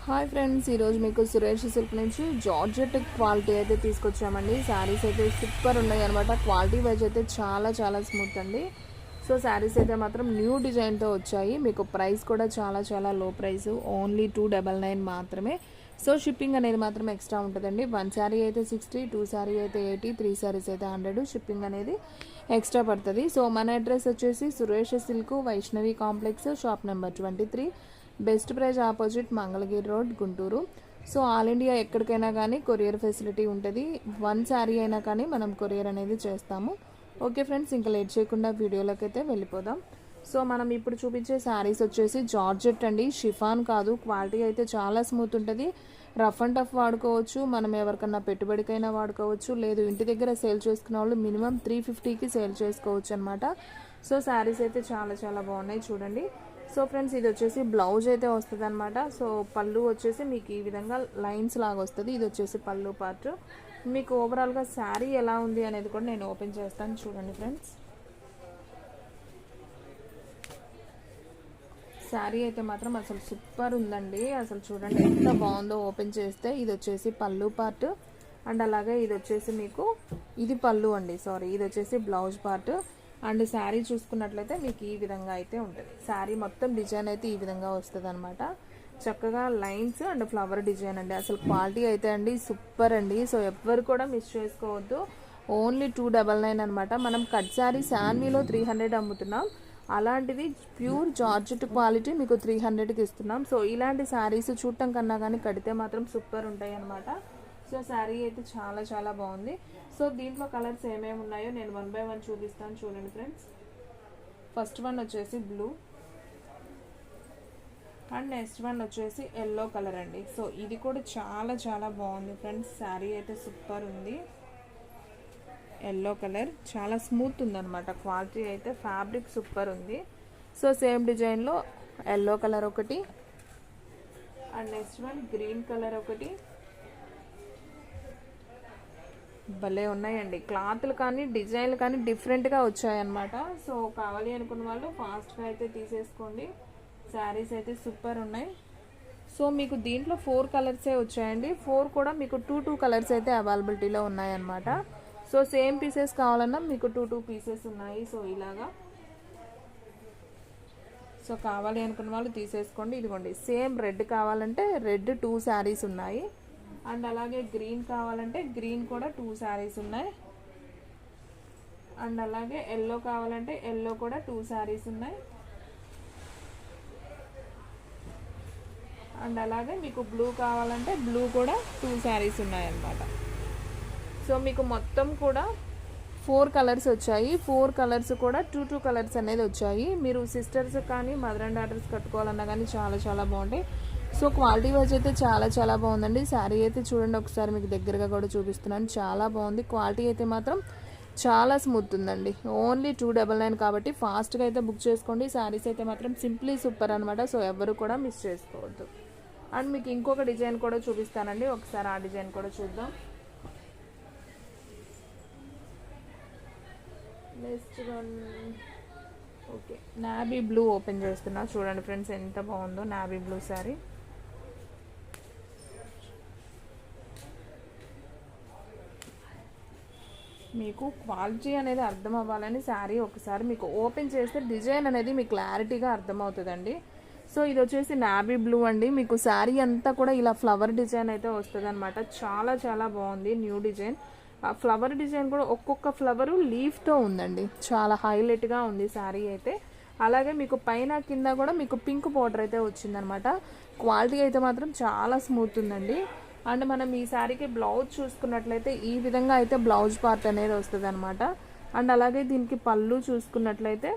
Hi friends, ఈరోజు మీకు Suresh silk నుంచి జార్జెట్ క్వాలిటీ అయితే తీసుకొచ్చామండి. శారీస్ అయితే సూపర్ ఉన్నాయి అనమాట. క్వాలిటీ వైజ్ అయితే చాలా చాలా స్మూత్ అండి. సో శారీస్ అయితే మాత్రం న్యూ డిజైన్తో వచ్చాయి. మీకు ప్రైస్ కూడా చాలా చాలా లో ప్రైస్, ఓన్లీ 299 మాత్రమే. సో షిప్పింగ్ అనేది మాత్రం ఎక్స్ట్రా ఉంటుందండి. 1 శారీ అయితే 60, 2 శారీ అయితే 80, 3 శారీస్ అయితే 100. షిప్పింగ్ అనేది ఎక్స్ట్రా పడుతుంది. సో మన అడ్రస్ వచ్చేసి Suresh silk, Vaishnavi complex, shop number 23, best praise opposite, Mangalagiri road, Guntur. So all India ఎక్కడికైనా కానీ కొరియర్ ఫెసిలిటీ ఉంటుంది. 1 శారీ అయినా కానీ మనం కొరియర్ అనేది చేస్తాము. ఓకే ఫ్రెండ్స్, ఇంకా లేట్ చేయకుండా వీడియోలోకి అయితే వెళ్ళిపోదాం. సో మనం ఇప్పుడు చూపించే శారీస్ వచ్చేసి జార్జెట్ అండి, షిఫాన్ కాదు. క్వాలిటీ అయితే చాలా స్మూత్ ఉంటుంది. రఫ్ అండ్ టఫ్ వాడుకోవచ్చు, మనం ఎవరికన్నా పెట్టుబడికైనా వాడుకోవచ్చు, లేదు ఇంటి దగ్గర సేల్ చేసుకునే వాళ్ళు మినిమం 350కి సేల్ చేసుకోవచ్చు అనమాట. సో శారీస్ అయితే చాలా చాలా బాగున్నాయి చూడండి. సో ఫ్రెండ్స్, ఇది వచ్చేసి బ్లౌజ్ అయితే వస్తుంది అనమాట. సో పళ్ళు వచ్చేసి మీకు ఈ విధంగా లైన్స్ లాగా వస్తుంది. ఇది వచ్చేసి పళ్ళు పార్ట్. మీకు ఓవరాల్గా శారీ ఎలా ఉంది అనేది కూడా నేను ఓపెన్ చేస్తాను చూడండి ఫ్రెండ్స్. శారీ అయితే మాత్రం అసలు సూపర్ ఉందండి. అసలు చూడండి ఎంత బాగుందో ఓపెన్ చేస్తే. ఇది వచ్చేసి పళ్ళు పార్ట్ అండ్ అలాగే ఇది వచ్చేసి మీకు ఇది పళ్ళు అండి, సారీ, ఇది వచ్చేసి బ్లౌజ్ పార్ట్. అండ్ శారీ చూసుకున్నట్లయితే మీకు ఈ విధంగా అయితే ఉంటుంది. శారీ మొత్తం డిజైన్ అయితే ఈ విధంగా వస్తుంది అనమాట. చక్కగా లైన్స్ అండ్ ఫ్లవర్ డిజైన్ అండి. అసలు క్వాలిటీ అయితే అండి సూపర్ అండి. సో ఎవ్వరు కూడా మిస్ చేసుకోవద్దు. ఓన్లీ 299 అనమాట. మనం కట్ శారీ శాన్వీలో 300 అమ్ముతున్నాం. అలాంటిది ప్యూర్ జార్జెట్ క్వాలిటీ మీకు 300కి ఇస్తున్నాం. సో ఇలాంటి శారీస్ చూడటం కన్నా కానీ కడితే మాత్రం సూపర్ ఉంటాయి అనమాట. సో శారీ అయితే చాలా చాలా బాగుంది. సో దీంట్లో కలర్స్ ఏమేమి ఉన్నాయో నేను 1 by 1 చూపిస్తాను చూడండి ఫ్రెండ్స్. ఫస్ట్ వన్ వచ్చేసి బ్లూ అండ్ నెక్స్ట్ వన్ వచ్చేసి ఎల్లో కలర్ అండి. సో ఇది కూడా చాలా చాలా బాగుంది ఫ్రెండ్స్. శారీ అయితే సూపర్ ఉంది. ఎల్లో కలర్ చాలా స్మూత్ ఉందన్నమాట. క్వాలిటీ అయితే ఫ్యాబ్రిక్ సూపర్ ఉంది. సో సేమ్ డిజైన్లో ఎల్లో కలర్ ఒకటి and next one green colour ఒకటి. భలే ఉన్నాయండి. క్లాత్లు కానీ డిజైన్లు కానీ డిఫరెంట్గా వచ్చాయన్నమాట. సో కావాలి అనుకున్న వాళ్ళు ఫాస్ట్గా అయితే తీసేసుకోండి. శారీస్ అయితే సూపర్ ఉన్నాయి. సో మీకు దీంట్లో 4 కలర్సే వచ్చాయండి. 4 కూడా మీకు 2 కలర్స్ అయితే అవైలబిలిటీలో ఉన్నాయన్నమాట. సో సేమ్ పీసెస్ కావాలన్నా మీకు 2 పీసెస్ ఉన్నాయి. సో ఇలాగా సో కావాలి అనుకున్న వాళ్ళు తీసేసుకోండి. ఇదిగోండి, సేమ్ రెడ్ కావాలంటే రెడ్ 2 శారీస్ ఉన్నాయి. అండ్ అలాగే గ్రీన్ కావాలంటే గ్రీన్ కూడా 2 శారీస్ ఉన్నాయి. అండ్ అలాగే ఎల్లో కావాలంటే ఎల్లో కూడా 2 శారీస్ ఉన్నాయి. అండ్ అలాగే మీకు బ్లూ కావాలంటే బ్లూ కూడా 2 శారీస్ ఉన్నాయన్నమాట. సో మీకు మొత్తం కూడా 4 కలర్స్ వచ్చాయి. 4 కలర్స్ కూడా 2 కలర్స్ అనేది వచ్చాయి. మీరు సిస్టర్స్ కానీ మదర్ అండ్ డాటర్స్ కట్టుకోవాలన్నా కానీ చాలా చాలా బాగుంటాయి. సో క్వాలిటీ వైజ్ అయితే చాలా చాలా బాగుందండి. శారీ అయితే చూడండి ఒకసారి, మీకు దగ్గరగా కూడా చూపిస్తున్నాను. చాలా బాగుంది. క్వాలిటీ అయితే మాత్రం చాలా స్మూత్ ఉందండి. ఓన్లీ 299 కాబట్టి ఫాస్ట్గా అయితే బుక్ చేసుకోండి. శారీస్ అయితే మాత్రం సింప్లీ సూపర్ అనమాట. సో ఎవరు కూడా మిస్ చేసుకోవద్దు. అండ్ మీకు ఇంకొక డిజైన్ కూడా చూపిస్తానండి. ఒకసారి ఆ డిజైన్ కూడా చూద్దాం. Next one okay, navy blue open చేస్తున్నా చూడండి ఫ్రెండ్స్, ఎంత బాగుందో నావీ బ్లూ శారీ. మీకు క్వాలిటీ అనేది అర్థం అవ్వాలని శారీ ఒకసారి మీకు ఓపెన్ చేస్తే డిజైన్ అనేది మీకు క్లారిటీగా అర్థమవుతుందండి. సో ఇది వచ్చేసి నావీ బ్లూ అండి. మీకు శారీ అంతా కూడా ఇలా ఫ్లవర్ డిజైన్ అయితే వస్తుంది అనమాట. చాలా చాలా బాగుంది న్యూ డిజైన్. ఆ ఫ్లవర్ డిజైన్ కూడా ఒక్కొక్క ఫ్లవరు లీఫ్తో ఉందండి. చాలా హైలైట్గా ఉంది శారీ అయితే. అలాగే మీకు పైన కింద కూడా మీకు పింక్ బార్డర్ అయితే వచ్చిందనమాట. క్వాలిటీ అయితే మాత్రం చాలా స్మూత్ ఉందండి. అండ్ మనం ఈ శారీకి బ్లౌజ్ చూసుకున్నట్లయితే ఈ విధంగా అయితే బ్లౌజ్ పార్ట్ అనేది వస్తుంది అనమాట. అండ్ అలాగే దీనికి పళ్ళు చూసుకున్నట్లయితే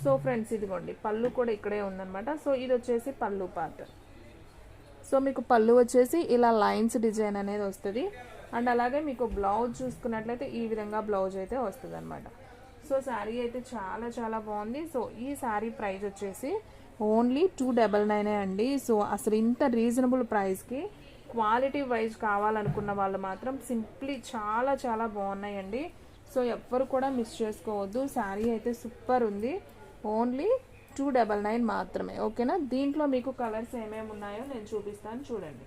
సో ఫ్రెండ్స్ ఇదిగోండి, పళ్ళు కూడా ఇక్కడే ఉందన్నమాట. సో ఇది వచ్చేసి పళ్ళు పార్ట్. సో మీకు పళ్ళు వచ్చేసి ఇలా లైన్స్ డిజైన్ అనేది వస్తుంది. అండ్ అలాగే మీకు బ్లౌజ్ చూసుకున్నట్లయితే ఈ విధంగా బ్లౌజ్ అయితే వస్తుంది అనమాట. సో శారీ అయితే చాలా చాలా బాగుంది. సో ఈ శారీ ప్రైస్ వచ్చేసి ఓన్లీ 299 అండి. సో అసలు ఇంత రీజనబుల్ ప్రైస్కి క్వాలిటీ వైజ్ కావాలనుకున్న వాళ్ళు మాత్రం సింప్లీ చాలా చాలా బాగున్నాయండి. సో ఎవ్వరు కూడా మిస్ చేసుకోవద్దు. శారీ అయితే సూపర్ ఉంది. ఓన్లీ 299 మాత్రమే. ఓకేనా. దీంట్లో మీకు కలర్స్ ఏమేమి ఉన్నాయో నేను చూపిస్తాను చూడండి.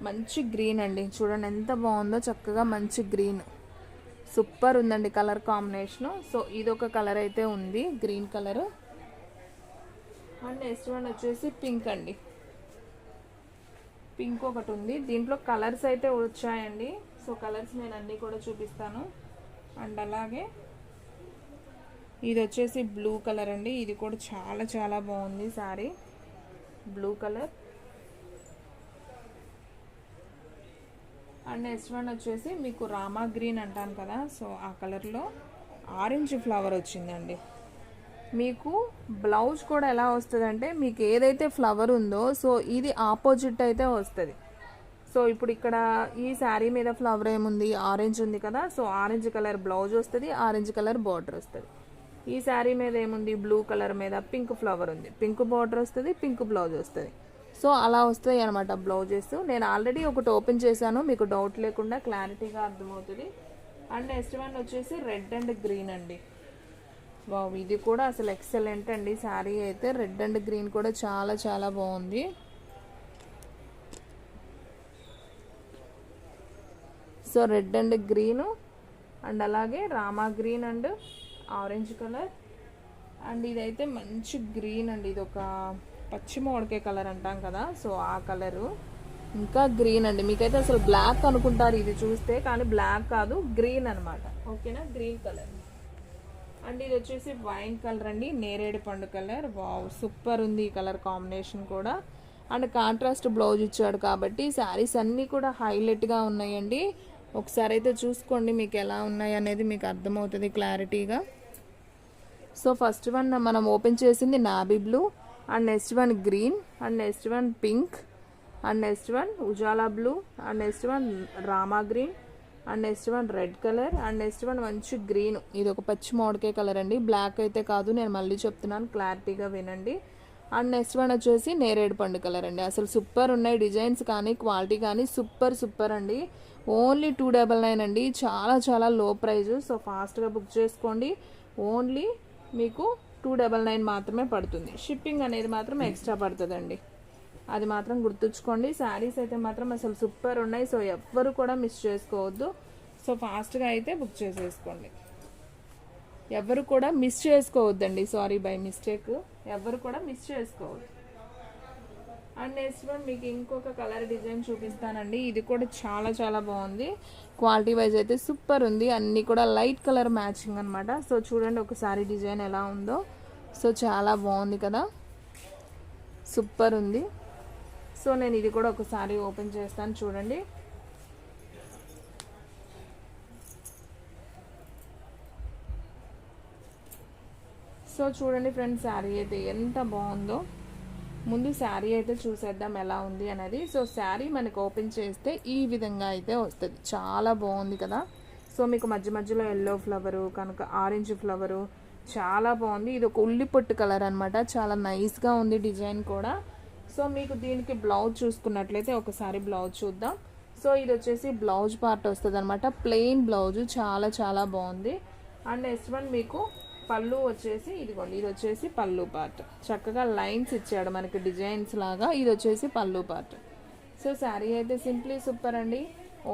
మంచి గ్రీన్ అండి, చూడండి ఎంత బాగుందో, చక్కగా మంచి గ్రీన్, సూపర్ ఉందండి కలర్ కాంబినేషను. సో ఇదొక కలర్ అయితే ఉంది, green colour. And next one వచ్చేసి పింక్ అండి, పింక్ ఒకటి ఉంది. దీంట్లో కలర్స్ అయితే వచ్చాయండి. సో కలర్స్ నేను అన్నీ కూడా చూపిస్తాను. అండ్ అలాగే ఇది వచ్చేసి బ్లూ కలర్ అండి, ఇది కూడా చాలా చాలా బాగుంది sari, blue colour. And next one వచ్చేసి మీకు రామా గ్రీన్ అంటాను కదా, సో ఆ కలర్లో ఆరెంజ్ ఫ్లవర్ వచ్చిందండి. మీకు బ్లౌజ్ కూడా ఎలా వస్తుందంటే, మీకు ఏదైతే ఫ్లవర్ ఉందో సో ఇది ఆపోజిట్ అయితే వస్తుంది. సో ఇప్పుడు ఇక్కడ ఈ శారీ మీద ఫ్లవర్ ఏముంది, ఆరెంజ్ ఉంది కదా, సో ఆరెంజ్ కలర్ బ్లౌజ్ వస్తుంది, ఆరెంజ్ కలర్ బార్డర్ వస్తుంది. ఈ శారీ మీద ఏముంది, బ్లూ కలర్ మీద పింక్ ఫ్లవర్ ఉంది, పింక్ బార్డర్ వస్తుంది, పింక్ బ్లౌజ్ వస్తుంది. సో అలా వస్తాయి అనమాట బ్లౌజెస్. నేను ఆల్రెడీ ఒకటి ఓపెన్ చేశాను, మీకు డౌట్ లేకుండా క్లారిటీగా అర్థమవుతుంది. అండ్ నెక్స్ట్ వన్ వచ్చేసి రెడ్ అండ్ గ్రీన్ అండి. వావ్, ఇది కూడా అసలు ఎక్సలెంట్ అండి శారీ అయితే. రెడ్ అండ్ గ్రీన్ కూడా చాలా చాలా బాగుంది. So red and green, and అలాగే రామా green and orange colour. And ఇదైతే మంచి గ్రీన్ అండి, ఇది ఒక పచ్చి మామిడికాయ కలర్ అంటాం కదా, సో ఆ కలరు. ఇంకా గ్రీన్ అండి, మీకైతే అసలు బ్లాక్ అనుకుంటారు ఇది చూస్తే, కానీ బ్లాక్ కాదు, గ్రీన్ అనమాట. ఓకేనా, గ్రీన్ కలర్. అండ్ ఇది వచ్చేసి వైన్ కలర్ అండి, నేరేడు పండు కలర్. వావ్, సూపర్ ఉంది ఈ కలర్ కాంబినేషన్ కూడా. అండ్ కాంట్రాస్ట్ బ్లౌజ్ ఇచ్చాడు కాబట్టి శారీస్ అన్నీ కూడా హైలైట్గా ఉన్నాయండి. ఒకసారి అయితే చూసుకోండి మీకు ఎలా ఉన్నాయి అనేది మీకు అర్థమవుతుంది క్లారిటీగా. సో ఫస్ట్ వన్ మనం ఓపెన్ చేసింది నాబీ blue, and next one green, and next one pink, and next one Ujala blue, and next one Rama green, and next one red colour, and next one మంచి గ్రీన్, ఇది ఒక పచ్చి మామిడికాయ కలర్ అండి, black అయితే కాదు, నేను మళ్ళీ చెప్తున్నాను క్లారిటీగా వినండి. అండ్ నెక్స్ట్ వన్ వచ్చేసి నేరేడు పండు కలర్ అండి. అసలు సూపర్ ఉన్నాయి డిజైన్స్ కానీ క్వాలిటీ కానీ సూపర్ సూపర్ అండి. ఓన్లీ 299 అండి, చాలా చాలా లో ప్రైజ్. సో ఫాస్ట్గా బుక్ చేసుకోండి. ఓన్లీ మీకు 299 మాత్రమే పడుతుంది. షిప్పింగ్ అనేది మాత్రం ఎక్స్ట్రా పడుతుందండి, అది మాత్రం గుర్తుంచుకోండి. శారీస్ అయితే మాత్రం అసలు సూపర్ ఉన్నాయి. సో ఎవ్వరు కూడా మిస్ చేసుకోవద్దు. సో ఫాస్ట్గా అయితే బుక్ చేసేసుకోండి, ఎవరు కూడా మిస్ చేసుకోవద్దండి. సారీ బై మిస్టేక్, ఎవరు కూడా మిస్ చేసుకోవద్దు. అండ్ నెక్స్ట్ వన్ మీకు ఇంకొక కలర్ డిజైన్ చూపిస్తానండి. ఇది కూడా చాలా చాలా బాగుంది, క్వాలిటీ వైజ్ అయితే సూపర్ ఉంది. అన్నీ కూడా లైట్ కలర్ మ్యాచింగ్ అనమాట. సో చూడండి ఒకసారి డిజైన్ ఎలా ఉందో. సో చాలా బాగుంది కదా, సూపర్ ఉంది. సో నేను ఇది కూడా ఒకసారి ఓపెన్ చేస్తాను చూడండి. సో చూడండి ఫ్రెండ్స్, శారీ అయితే ఎంత బాగుందో. ముందు శారీ అయితే చూసేద్దాం ఎలా ఉంది అనేది. సో శారీ మనకు ఓపెన్ చేస్తే ఈ విధంగా అయితే వస్తుంది, చాలా బాగుంది కదా. సో మీకు మధ్య మధ్యలో ఎల్లో ఫ్లవరు, కనుక ఆరెంజ్ ఫ్లవరు, చాలా బాగుంది. ఇది ఒక ఉల్లి పొట్టు కలర్ అనమాట, చాలా నైస్గా ఉంది డిజైన్ కూడా. సో మీకు దీనికి బ్లౌజ్ చూసుకున్నట్లయితే ఒకసారి బ్లౌజ్ చూద్దాం. సో ఇది వచ్చేసి బ్లౌజ్ పార్ట్ వస్తుంది అనమాట, ప్లెయిన్ బ్లౌజ్, చాలా చాలా బాగుంది. అండ్ నెక్స్ట్ వన్ మీకు పళ్ళు వచ్చేసి ఇదిగోండి, ఇది వచ్చేసి పళ్ళు పార్ట్, చక్కగా లైన్స్ ఇచ్చాడు మనకి డిజైన్స్ లాగా. ఇది వచ్చేసి పళ్ళు పార్ట్. సో శారీ అయితే సింప్లీ సూపర్ అండి,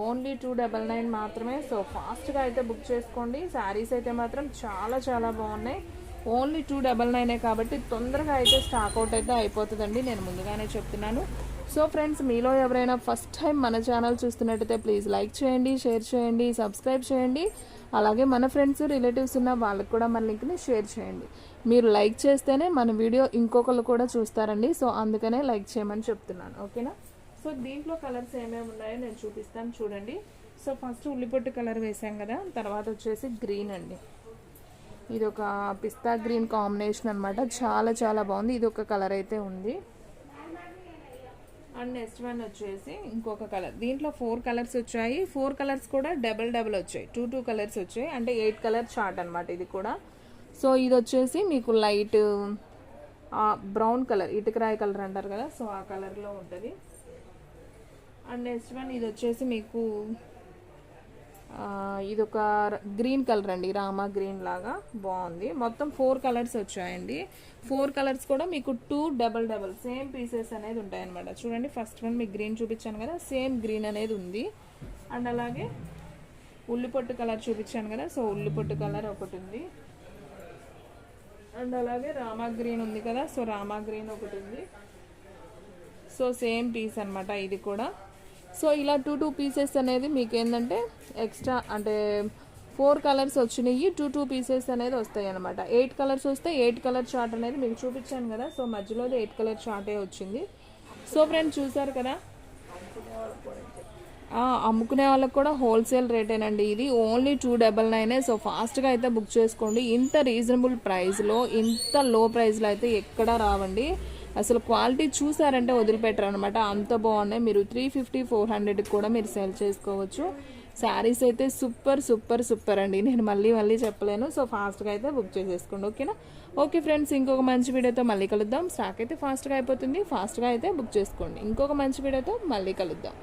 ఓన్లీ 299 మాత్రమే. సో ఫాస్ట్గా అయితే బుక్ చేసుకోండి. శారీస్ అయితే మాత్రం చాలా చాలా బాగున్నాయి. ఓన్లీ 299 కాబట్టి తొందరగా అయితే స్టాక్ అవుట్ అయితే అయిపోతుందండి, నేను ముందుగానే చెప్తున్నాను. సో ఫ్రెండ్స్, మీలో ఎవరైనా ఫస్ట్ టైం మన ఛానల్ చూస్తున్నట్టయితే ప్లీజ్ లైక్ చేయండి, షేర్ చేయండి, సబ్స్క్రైబ్ చేయండి. అలాగే మన ఫ్రెండ్స్ రిలేటివ్స్ ఉన్న వాళ్ళకి కూడా మన లింక్ని షేర్ చేయండి. మీరు లైక్ చేస్తేనే మన వీడియో ఇంకొకరు కూడా చూస్తారండి. సో అందుకనే లైక్ చేయమని చెప్తున్నాను, ఓకేనా. సో దీంట్లో కలర్స్ ఏమేమి ఉన్నాయో నేను చూపిస్తాను చూడండి. సో ఫస్ట్ ఉల్లిపొట్టు కలర్ వేసాం కదా, తర్వాత వచ్చేసి గ్రీన్ అండి, ఇది ఒక పిస్తా గ్రీన్ కాంబినేషన్ అనమాట, చాలా చాలా బాగుంది. ఇది ఒక కలర్ అయితే ఉంది. అండ్ నెక్స్ట్ వన్ వచ్చేసి ఇంకొక కలర్. దీంట్లో 4 కలర్స్ వచ్చాయి, 4 కలర్స్ కూడా డబల్ వచ్చాయి, 2 కలర్స్ వచ్చాయి, అంటే 8 కలర్ చార్ట్ అనమాట ఇది కూడా. సో ఇది వచ్చేసి మీకు లైట్ బ్రౌన్ కలర్, ఇటుకరాయి కలర్ అంటారు కదా, సో ఆ కలర్లో ఉంటుంది. అండ్ నెక్స్ట్ వన్ ఇది వచ్చేసి మీకు ఇది ఒక గ్రీన్ కలర్ అండి, రామా గ్రీన్ లాగా బాగుంది. మొత్తం 4 కలర్స్ వచ్చాయండి. 4 కలర్స్ కూడా మీకు 2 డబల్ సేమ్ పీసెస్ అనేది ఉంటాయి అనమాట. చూడండి, ఫస్ట్ వన్ మీకు గ్రీన్ చూపించాను కదా, సేమ్ గ్రీన్ అనేది ఉంది. అండ్ అలాగే ఉల్లిపొట్టు కలర్ చూపించాను కదా, సో ఉల్లిపొట్టు కలర్ ఒకటి ఉంది. అండ్ అలాగే రామా గ్రీన్ ఉంది కదా, సో రామా గ్రీన్ ఒకటి ఉంది. సో సేమ్ పీస్ అనమాట ఇది కూడా. సో ఇలా 2 పీసెస్ అనేది మీకు ఏంటంటే ఎక్స్ట్రా అంటే 4 కలర్స్ వచ్చినాయి, 2 పీసెస్ అనేది వస్తాయి అనమాట. 8 కలర్స్ వస్తే 8 కలర్ చార్ట్ అనేది మీకు చూపించాను కదా, సో మధ్యలో 8 కలర్ చార్టే వచ్చింది. సో ఫ్రెండ్స్ చూసారు కదా, అమ్ముకునే వాళ్ళకి కూడా హోల్సేల్ రేటేనండి ఇది. ఓన్లీ 299. సో ఫాస్ట్గా అయితే బుక్ చేసుకోండి. ఇంత రీజనబుల్ ప్రైస్లో, ఇంత లో ప్రైస్లో అయితే ఎక్కడా రావండి. అసలు క్వాలిటీ చూసారంటే వదిలిపెట్టరు అనమాట, అంత బాగున్నాయి. మీరు 350, 400 కూడా మీరు సెల్ చేసుకోవచ్చు. శారీస్ అయితే సూపర్ సూపర్ సూపర్ అండి, నేను మళ్ళీ చెప్పలేను. సో ఫాస్ట్గా అయితే బుక్ చేసేసుకోండి, ఓకేనా? ఓకే ఫ్రెండ్స్, ఇంకొక మంచి వీడియోతో మళ్ళీ కలుద్దాం. స్టాక్ అయితే ఫాస్ట్గా అయిపోతుంది, ఫాస్ట్గా అయితే బుక్ చేసుకోండి. ఇంకొక మంచి వీడియోతో మళ్ళీ కలుద్దాం.